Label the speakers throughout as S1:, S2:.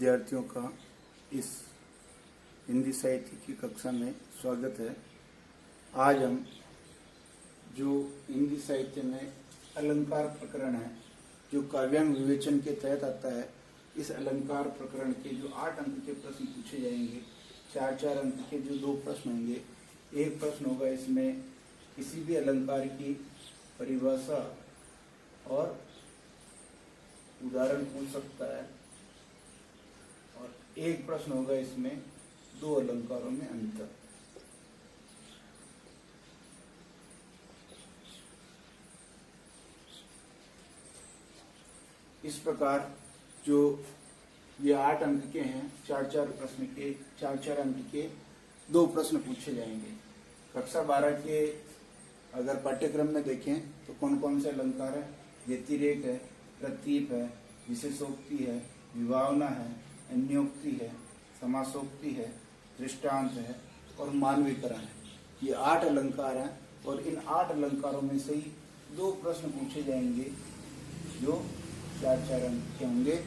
S1: विद्यार्थियों का इस हिंदी साहित्य की कक्षा में स्वागत है। आज हम जो हिंदी साहित्य में अलंकार प्रकरण है, जो काव्यांग विवेचन के तहत आता है, इस अलंकार प्रकरण के जो 8 अंक के प्रश्न पूछे जाएंगे, 4-4 अंक के जो 2 प्रश्न होंगे। एक प्रश्न होगा इसमें किसी भी अलंकार की परिभाषा और उदाहरण पूछ सकता है, और एक प्रश्न होगा इसमें 2 अलंकारों में अंतर। इस प्रकार जो ये 8 अंक के हैं, 4-4 प्रश्न के 4-4 अंक के 2 प्रश्न पूछे जाएंगे। कक्षा 12 के अगर पाठ्यक्रम में देखें तो कौन कौन से अलंकार है? व्यतिरेक है, प्रतीप है, विशेषोक्ति है, विभावना है, अन्योक्ति है, समासोक्ति है, दृष्टांत है और मानवीकरण है। ये 8 अलंकार हैं और इन 8 अलंकारों में से ही 2 प्रश्न पूछे जाएंगे जो 4-4 अंक के होंगे।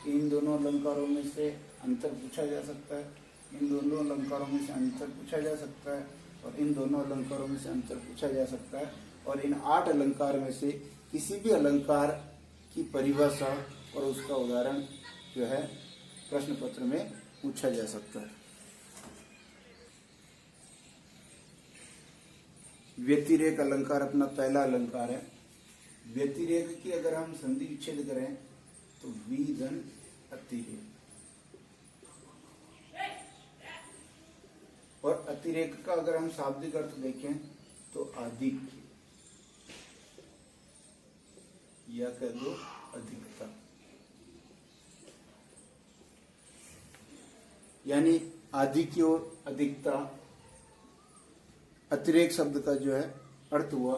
S1: इन दोनों अलंकारों में से अंतर पूछा जा सकता है, इन दोनों अलंकारों में से अंतर पूछा जा सकता है, और इन दोनों अलंकारों में से अंतर पूछा जा सकता है, और इन 8 अलंकार में से किसी भी अलंकार की परिभाषा और उसका उदाहरण जो है प्रश्न पत्र में पूछा जा सकता है। व्यतिरेक अलंकार अपना पहला अलंकार है। व्यतिरेक की अगर हम संधि विच्छेद करें तो विधन अतिरेक, और अतिरेक का अगर हम शाब्दिक अर्थ देखें तो आधिक्य या कह दो अधिकता, यानी आधिक्य और अधिकता अतिरेक शब्द का जो है अर्थ हुआ।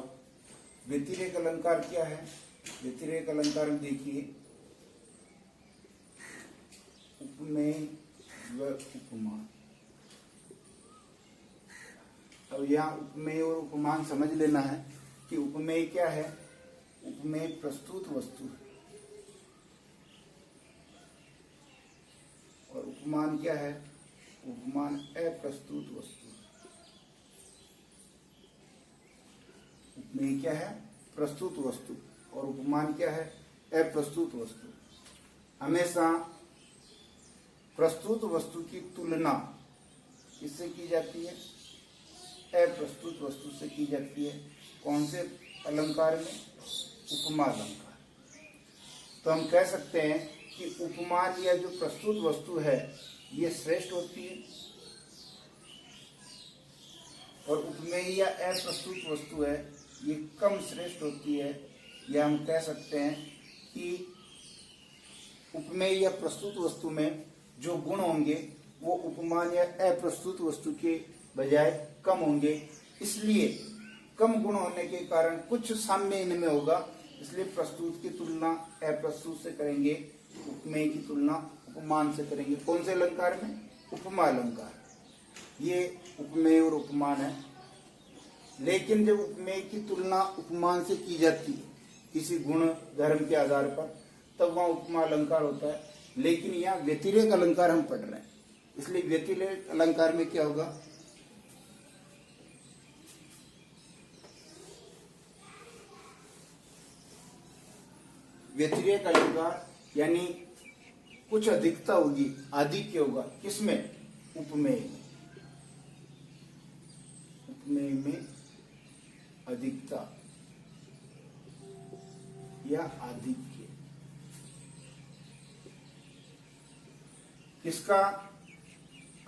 S1: व्यतिरेक अलंकार क्या है? व्यतिरेक अलंकार में देखिए उपमेय व उपमान। अब यहाँ उपमेय और उपमान समझ लेना है कि उपमेय क्या है। उपमेय प्रस्तुत वस्तु है और उपमान क्या है? उपमान अप्रस्तुत वस्तु। उपमेय क्या है? प्रस्तुत वस्तु, और उपमान क्या है? अप्रस्तुत वस्तु। हमेशा प्रस्तुत वस्तु की तुलना किससे की जाती है? अप्रस्तुत वस्तु से की जाती है। कौन से अलंकार में? उपमा अलंकार। तो हम कह सकते हैं कि उपमान या जो प्रस्तुत वस्तु है ये श्रेष्ठ होती है, और उपमेय या अप्रस्तुत वस्तु है ये कम श्रेष्ठ होती है। या हम कह सकते हैं कि उपमेय या प्रस्तुत वस्तु में जो गुण होंगे वो उपमान या अप्रस्तुत वस्तु के बजाय कम होंगे। इसलिए कम गुण होने के कारण कुछ साम्य इनमें होगा, इसलिए प्रस्तुत की तुलना अप्रस्तुत से करेंगे, उपमेय की तुलना उपमान से करेंगे। कौन से अलंकार में? उपमा अलंकार। ये उपमेय और उपमान है। लेकिन जब उपमेय की तुलना उपमान से की जाती है किसी गुण धर्म के आधार पर, तब वहां उपमा अलंकार होता है। लेकिन यहाँ व्यतिरेक अलंकार हम पढ़ रहे हैं, इसलिए व्यतिरेक अलंकार में क्या होगा? व्यतिरेक अलंकार यानी कुछ अधिकता होगी, आधिक्य होगा। किसमें? उपमेय में। उपमेय में अधिकता या आधिक्य। किसका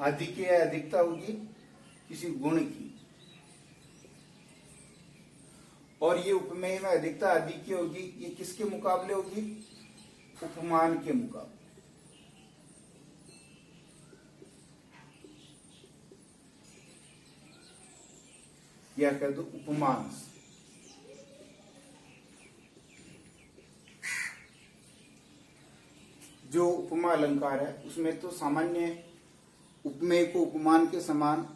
S1: आधिक्य या अधिकता होगी? किसी गुण की। और ये उपमेय में अधिकता आधिक्य होगी, ये किसके मुकाबले होगी? उपमान के मुकाबले। या कह दो उपमान से। जो उपमा अलंकार है उसमें तो सामान्य उपमेय को उपमान के समान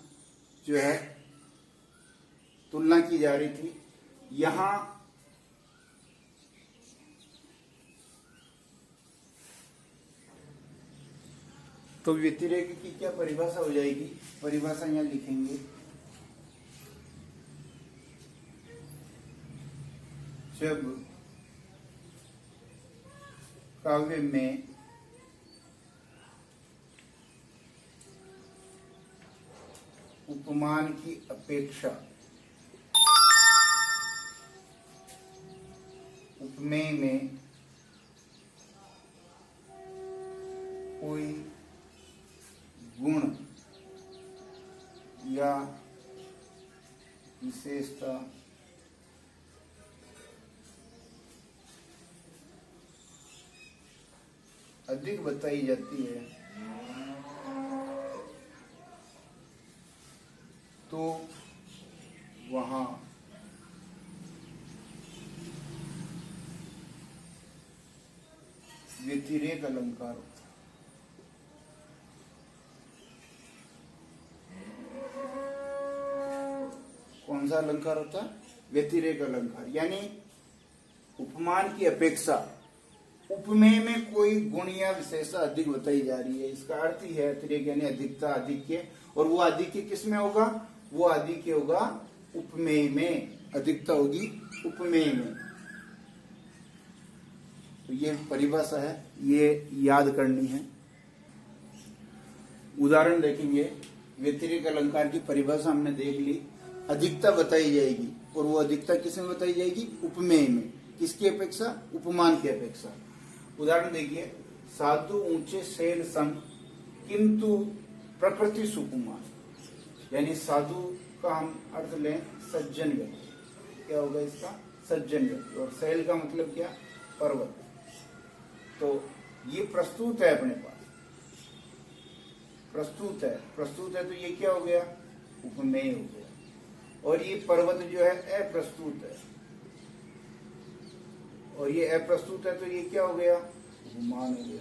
S1: जो है तुलना की जा रही थी। यहां तो व्यतिरेक की क्या परिभाषा हो जाएगी? परिभाषा यहाँ लिखेंगे, जब काव्य में उपमान की अपेक्षा उपमेय में कोई गुण या विशेषता अधिक बताई जाती है तो वहां व्यतिरेक अलंकार होता है। कौन सा अलंकार होता है? व्यतिरेक अलंकार। यानी उपमान की अपेक्षा उपमेय में कोई गुण या विशेषता अधिक बताई जा रही है। इसका अर्थ ही है अतिरेक यानी अधिकता, आधिक्य। और वो आधिक्य किस में होगा? वो आधिक्य होगा उपमेय में, अधिकता होगी उपमेय में। तो ये परिभाषा है, ये याद करनी है। उदाहरण देखेंगे, व्यतिरेक अलंकार की परिभाषा हमने देख ली। अधिकता बताई जाएगी और वो अधिकता किसमें बताई जाएगी? उपमेय में। किसकी अपेक्षा? उपमान की अपेक्षा। उदाहरण देखिए, साधु ऊंचे शैल सम किंतु प्रकृति सुकुमार। यानी साधु का हम अर्थ लें सज्जन व्यक्ति। क्या होगा इसका? सज्जन व्यक्ति। और शैल का मतलब क्या? पर्वत। तो ये प्रस्तुत है अपने पास, प्रस्तुत है तो ये क्या हो गया? उपमेय हो गया। और ये पर्वत जो है अप्रस्तुत है, और ये अप्रस्तुत है तो ये क्या हो गया? उपमान हो गया।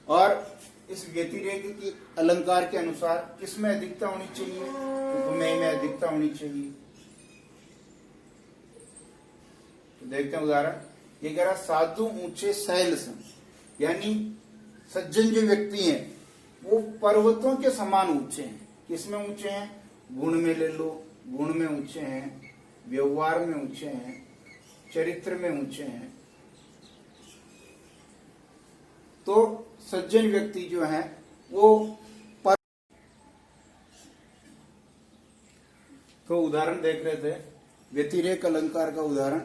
S1: और इस व्यतिरेक की अलंकार के अनुसार किसमें अधिकता होनी चाहिए? उपमेय में अधिकता होनी चाहिए। तो देखते हैं उदाहरण। ये कह रहा साधु ऊंचे शैल सम, यानी सज्जन जो व्यक्ति हैं वो पर्वतों के समान ऊंचे हैं। किसमें ऊंचे हैं? गुण में ले लो, गुण में ऊंचे हैं, व्यवहार में ऊंचे हैं, चरित्र में ऊंचे हैं। तो सज्जन व्यक्ति जो है वो तो उदाहरण देख रहे थे व्यतिरेक अलंकार का उदाहरण।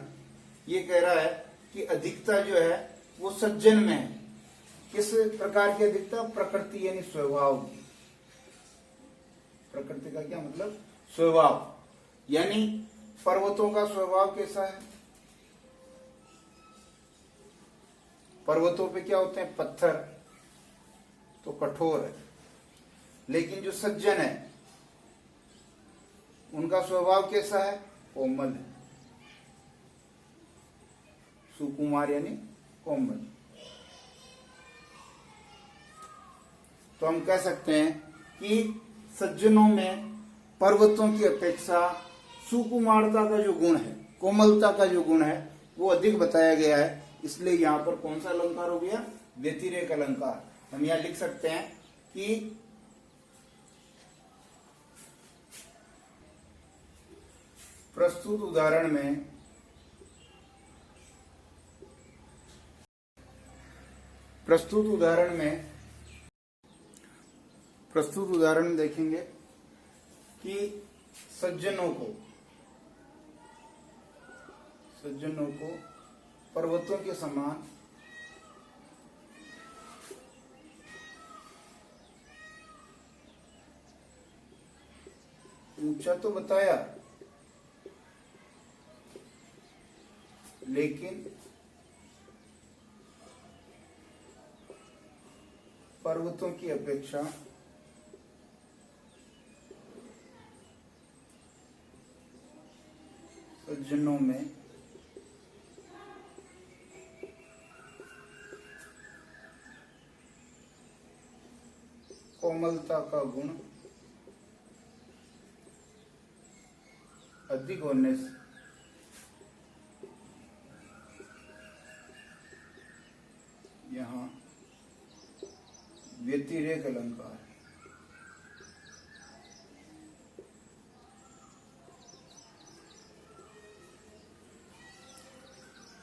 S1: ये कह रहा है कि अधिकता जो है वो सज्जन में है। किस प्रकार की अधिकता? प्रकृति यानी स्वभाव की। प्रकृति का क्या मतलब? स्वभाव। यानी पर्वतों का स्वभाव कैसा है? पर्वतों पे क्या होते हैं? पत्थर, तो कठोर है। लेकिन जो सज्जन है उनका स्वभाव कैसा है? कोमल है। सुकुमार यानी कोमल। तो हम कह सकते हैं कि सज्जनों में पर्वतों की अपेक्षा सुकुमारता का जो गुण है, कोमलता का जो गुण है वो अधिक बताया गया है। इसलिए यहां पर कौन सा अलंकार हो गया? व्यतिरेक अलंकार। हम यहां लिख सकते हैं कि प्रस्तुत उदाहरण में देखेंगे कि सज्जनों को पर्वतों के समान ऊंचा तो बताया, लेकिन पर्वतों की अपेक्षा सज्जनों में कोमलता का गुण अधिक होने से यहाँ व्यतिरेक अलंकार।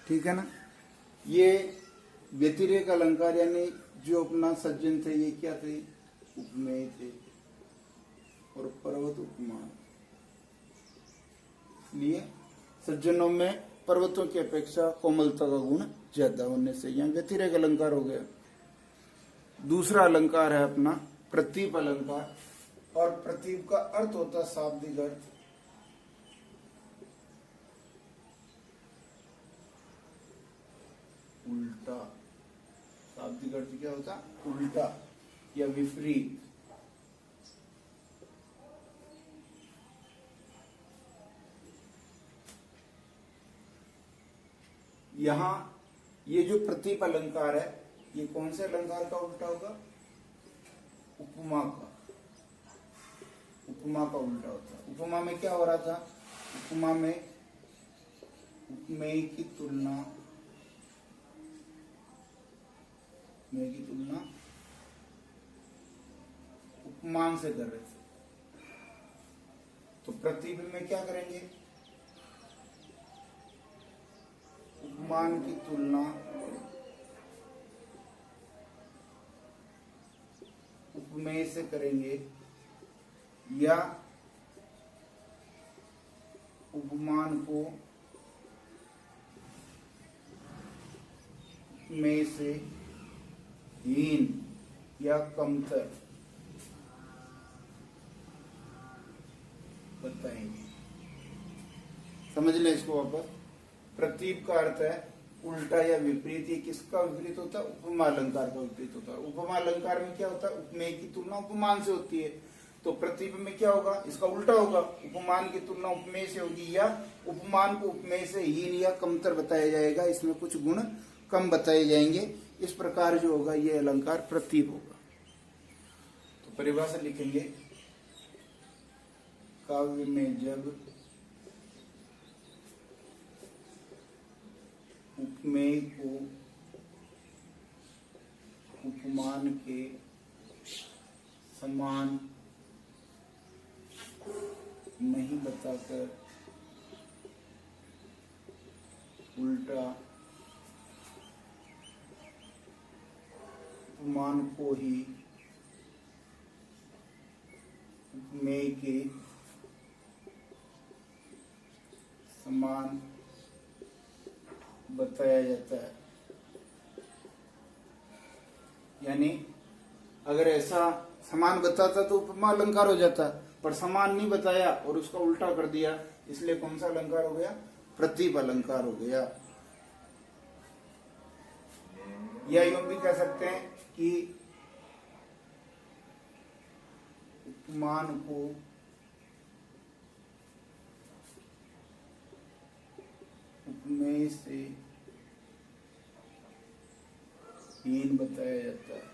S1: ठीक है ना। ये व्यतिरेक अलंकार यानी जो अपना सज्जन थे ये क्या थे, उपमेय थे, और पर्वत उपमान। इसलिए सज्जनों में पर्वतों की अपेक्षा कोमलता का गुण ज्यादा होने से यहाँ व्यतिरेक अलंकार हो गया। दूसरा अलंकार है अपना प्रतीप अलंकार, और प्रतीप का अर्थ होता है शाब्दिक अर्थ। उल्टा। शाब्दिक अर्थ क्या होता, उल्टा या विपरीत। यहां ये जो प्रतीप अलंकार है ये कौन से अलंकार का उल्टा होगा, उपमा का। उपमा का उल्टा होता है। उपमा में क्या हो रहा था, उपमा में उपमेय की तुलना, उपमेय की तुलना उपमान से कर रहे थे। तो प्रतीप में क्या करेंगे, उपमान की तुलना उपमेय से करेंगे, या उपमान को उपमेय से हीन या कमतर बताएंगे। समझ लें इसको वापस। प्रतीप का अर्थ है उल्टा या विपरीत। ये किसका विपरीत होता है, उपमा अलंकार का विपरीत होता है। उपमा अलंकार में क्या होता है, उपमेय की तुलना उपमान से होती है। तो प्रतीप में क्या होगा, इसका उल्टा होगा, उपमान की तुलना उपमेय से होगी, या उपमान को उपमेय से हीन या कमतर बताया जाएगा, इसमें कुछ गुण कम बताए जाएंगे। इस प्रकार जो होगा ये अलंकार प्रतीप होगा। तो परिभाषा लिखेंगे, काव्य में जब उपमेय को उपमान के समान नहीं बताकर उल्टा उपमान को ही उपमेय के समान बताया जाता है। यानी अगर ऐसा समान बताता तो उपमा अलंकार हो जाता, पर समान नहीं बताया और उसका उल्टा कर दिया, इसलिए कौन सा अलंकार हो गया, प्रतीप अलंकार हो गया। या यूं भी कह सकते हैं कि उपमान को उपमेय से हीन बताया जाता है।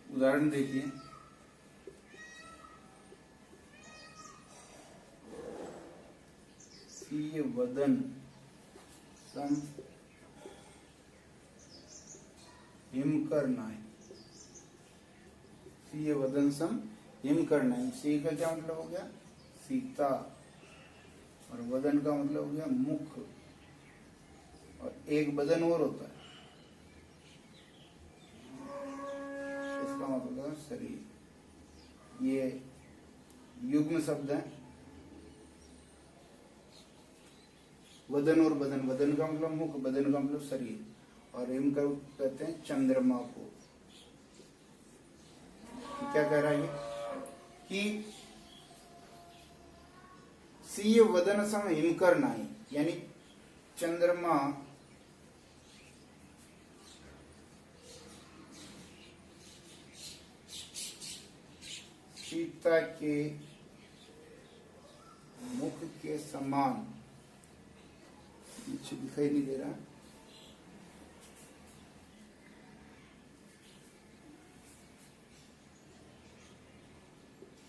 S1: उदाहरण देखिए, सीय वदन सम हिमकर नाहि। सीय वदन सम हिमकर नाहि। सी का क्या मतलब हो गया, सीता, और वदन का मतलब हो गया मुख, और एक बदन और होता है, इसका मतलब है शरीर। ये युग्म शब्द है, वदन और बदन। वदन का मतलब मुख, बदन का मतलब शरीर, और हिम का कहते हैं चंद्रमा को। क्या कह रहा है कि सीय वदन सम हिमकर नाहि, यानी चंद्रमा सीता के मुख के समान, पीछे दिखाई नहीं दे रहा,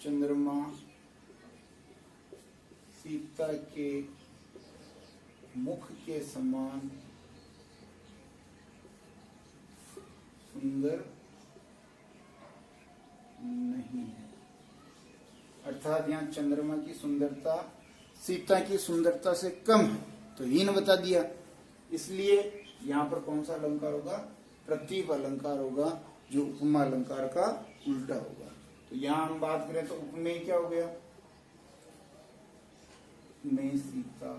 S1: चंद्रमा सीता के मुख के समान सुंदर नहीं है, अर्थात यहाँ चंद्रमा की सुंदरता सीता की सुंदरता से कम है, तो हीन बता दिया। इसलिए यहाँ पर कौन सा अलंकार होगा? प्रतीक अलंकार होगा, जो उपमा अलंकार का उल्टा होगा। तो यहाँ हम बात करें तो उपमेय क्या हो गया? उपमेय सीता,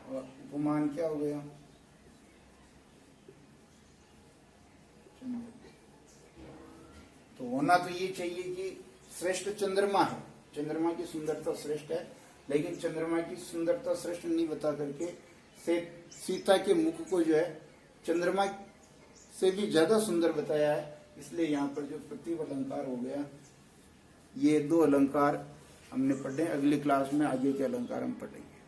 S1: और उपमान क्या हो गया? तो होना तो ये चाहिए कि श्रेष्ठ चंद्रमा है, चंद्रमा की सुंदरता श्रेष्ठ है, लेकिन चंद्रमा की सुंदरता श्रेष्ठ नहीं बता करके सीता के मुख को जो है चंद्रमा से भी ज्यादा सुंदर बताया है। इसलिए यहाँ पर जो प्रतीक अलंकार हो गया, ये दो अलंकार हमने पढ़े। अगली क्लास में आगे के अलंकार हम पढ़ेंगे।